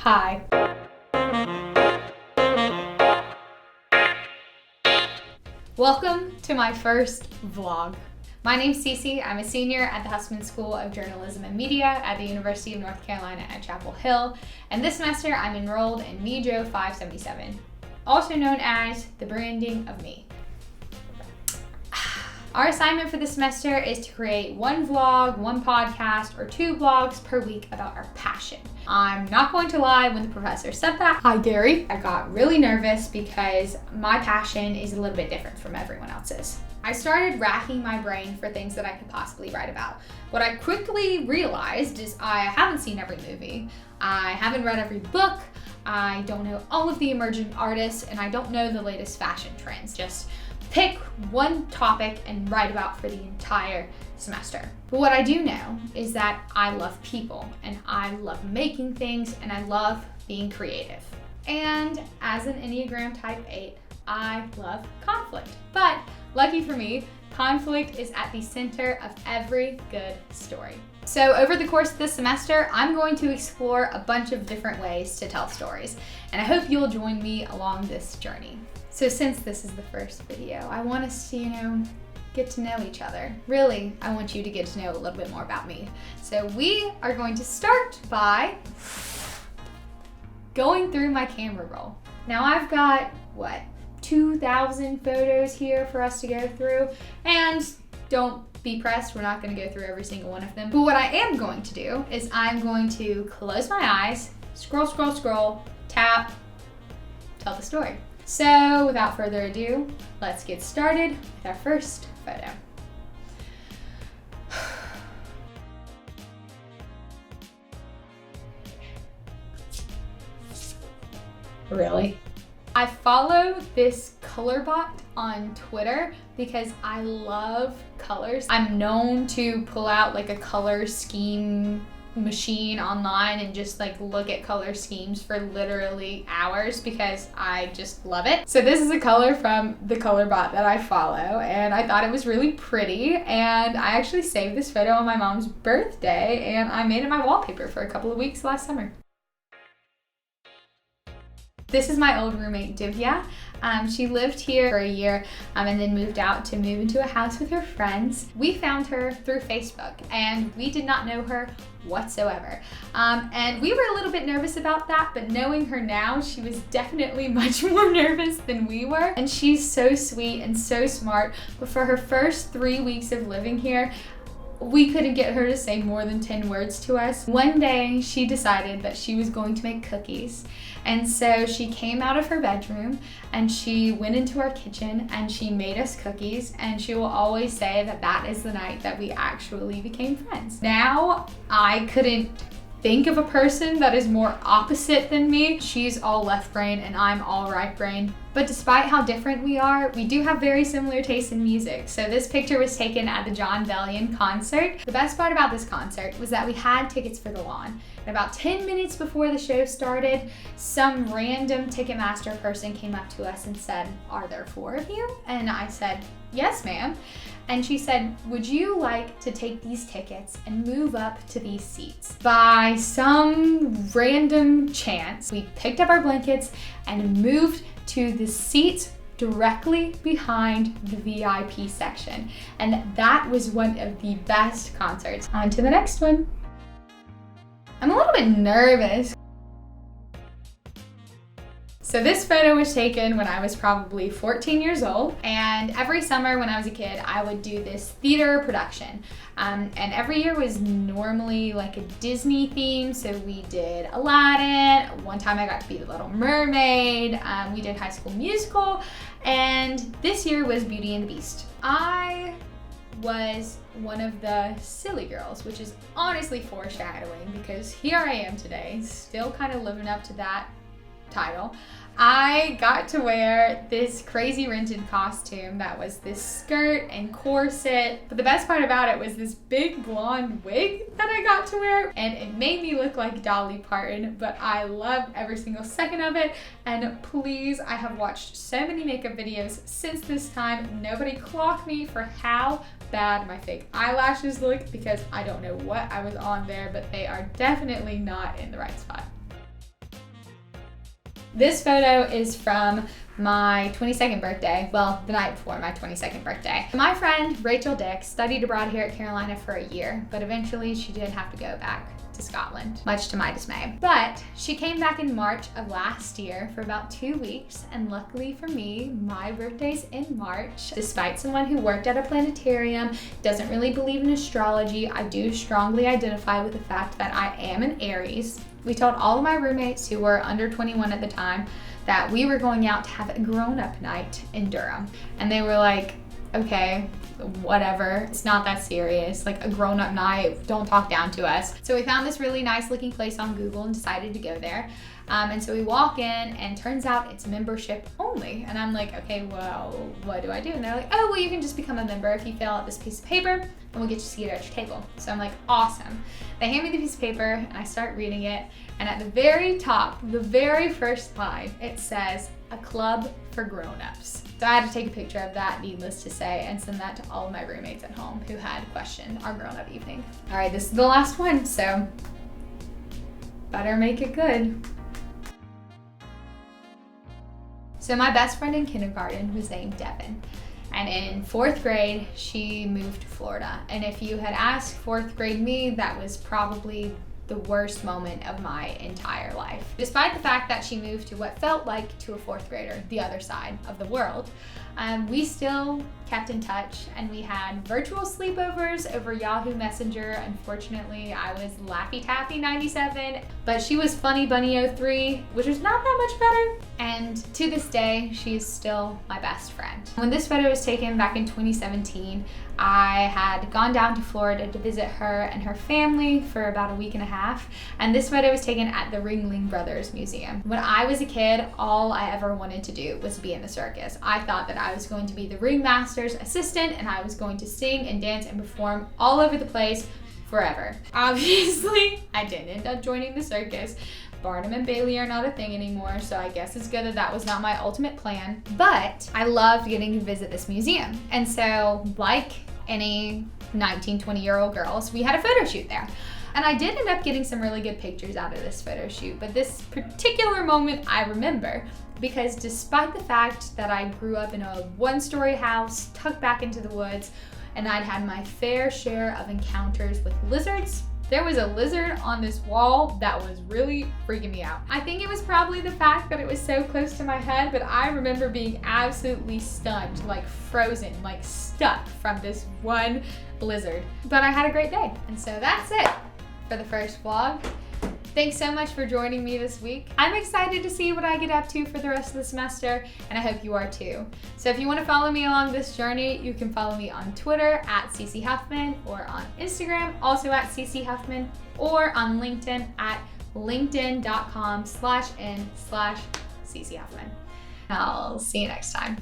Hi. Welcome to my first vlog. My name's Cece. I'm a senior at the Hussman School of Journalism and Media at the University of North Carolina at Chapel Hill, and this semester I'm enrolled in MEJO 577, also known as the branding of me. Our assignment for this semester is to create one vlog, one podcast, or 2 vlogs per week about our passion. I'm not going to lie, when the professor said that, hi Gary, I got really nervous because my passion is a little bit different from everyone else's. I started racking my brain for things that I could possibly write about. What I quickly realized is I haven't seen every movie, I haven't read every book, I don't know all of the emerging artists, and I don't know the latest fashion trends. Just pick one topic and write about for the entire semester. But what I do know is that I love people, and I love making things, and I love being creative. And as an Enneagram Type 8, I love conflict. But lucky for me, conflict is at the center of every good story. So over the course of this semester, I'm going to explore a bunch of different ways to tell stories, and I hope you'll join me along this journey. So since this is the first video, I want us to, get to know each other. Really, I want you to get to know a little bit more about me. So we are going to start by going through my camera roll. Now I've got, 2,000 photos here for us to go through, and don't be pressed, we're not gonna go through every single one of them. But what I am going to do is I'm going to close my eyes, scroll, tap, tell the story. So without further ado, let's get started with our first photo. Really? I follow this color bot on Twitter because I love colors. I'm known to pull out like a color scheme machine online and just look at color schemes for literally hours because I just love it. So this is a color from the color bot that I follow, and I thought it was really pretty, and I actually saved this photo on my mom's birthday, and I made it my wallpaper for a couple of weeks last summer. This is my old roommate, Divya. She lived here for a year and then moved out to move into a house with her friends. We found her through Facebook, and we did not know her whatsoever. And we were a little bit nervous about that, but knowing her now, she was definitely much more nervous than we were. And she's so sweet and so smart, but for her first 3 weeks of living here, we couldn't get her to say more than 10 words to us. One day, she decided that she was going to make cookies. And so she came out of her bedroom and she went into our kitchen and she made us cookies, and she will always say that that is the night that we actually became friends. Now, I couldn't think of a person that is more opposite than me. She's all left brain and I'm all right brain. But despite how different we are, we do have very similar tastes in music. So this picture was taken at the John Bellion concert. The best part about this concert was that we had tickets for the lawn. And about 10 minutes before the show started, some random Ticketmaster person came up to us and said, "Are there 4 of you?" And I said, "Yes, ma'am." And she said, "Would you like to take these tickets and move up to these seats?" By some random chance, we picked up our blankets and moved to the seats directly behind the VIP section. And that was one of the best concerts. On to the next one. I'm a little bit nervous. So this photo was taken when I was probably 14 years old, and every summer when I was a kid, I would do this theater production. And every year was normally like a Disney theme, so we did Aladdin, one time I got to be the Little Mermaid, we did High School Musical, and this year was Beauty and the Beast. I was one of the silly girls, which is honestly foreshadowing because here I am today, still kind of living up to that title. I got to wear this crazy rented costume that was this skirt and corset, but the best part about it was this big blonde wig that I got to wear, and it made me look like Dolly Parton, but I loved every single second of it. And please, I have watched so many makeup videos since this time. Nobody clock me for how bad my fake eyelashes look because I don't know what I was on there, but they are definitely not in the right spot. This photo is from my 22nd birthday, well, the night before my 22nd birthday. My friend Rachel Dick studied abroad here at Carolina for a year, but eventually she did have to go back to Scotland, much to my dismay. But she came back in March of last year for about 2 weeks, and luckily for me, my birthday's in March. Despite someone who worked at a planetarium, doesn't really believe in astrology, I do strongly identify with the fact that I am an Aries. We told all of my roommates who were under 21 at the time that we were going out to have a grown-up night in Durham. And they were like, okay, whatever, it's not that serious, like a grown-up night, don't talk down to us. So we found this really nice looking place on Google and decided to go there. And so we walk in, and turns out it's membership only. And I'm like, okay, well, what do I do? And they're like, oh, well, you can just become a member if you fill out this piece of paper, and we'll get you a seat at your table. So I'm like, awesome. They hand me the piece of paper, and I start reading it. And at the very top, the very first line, it says, a club for grown-ups. So I had to take a picture of that, needless to say, and send that to all of my roommates at home who had questioned our grown-up evening. All right, this is the last one, so better make it good. So my best friend in kindergarten was named Devin. And in 4th grade, she moved to Florida. And if you had asked 4th grade me, that was probably the worst moment of my entire life. Despite the fact that she moved to what felt like to a 4th grader, the other side of the world, we still kept in touch, and we had virtual sleepovers over Yahoo Messenger. Unfortunately, I was Laffy Taffy 97, but she was Funny Bunny 03, which was not that much better. And to this day, she's still my best friend. When this photo was taken back in 2017, I had gone down to Florida to visit her and her family for about a week and a half, and this photo was taken at the Ringling Brothers Museum. When I was a kid, all I ever wanted to do was be in the circus. I thought that I was going to be the ringmaster's assistant, and I was going to sing and dance and perform all over the place forever. Obviously, I didn't end up joining the circus. Barnum and Bailey are not a thing anymore, so I guess it's good that that was not my ultimate plan. But I loved getting to visit this museum. And so, like any 19, 20-year-old girls, we had a photo shoot there. And I did end up getting some really good pictures out of this photo shoot, but this particular moment I remember because despite the fact that I grew up in a one-story house tucked back into the woods, and I'd had my fair share of encounters with lizards, there was a lizard on this wall that was really freaking me out. I think it was probably the fact that it was so close to my head, but I remember being absolutely stunned, like frozen, like stuck from this one lizard. But I had a great day. And so that's it for the first vlog. Thanks so much for joining me this week. I'm excited to see what I get up to for the rest of the semester, and I hope you are too. So if you want to follow me along this journey, you can follow me on Twitter at CC Huffman, or on Instagram, also at CC Huffman, or on LinkedIn at linkedin.com/n/CC Huffman. I'll see you next time.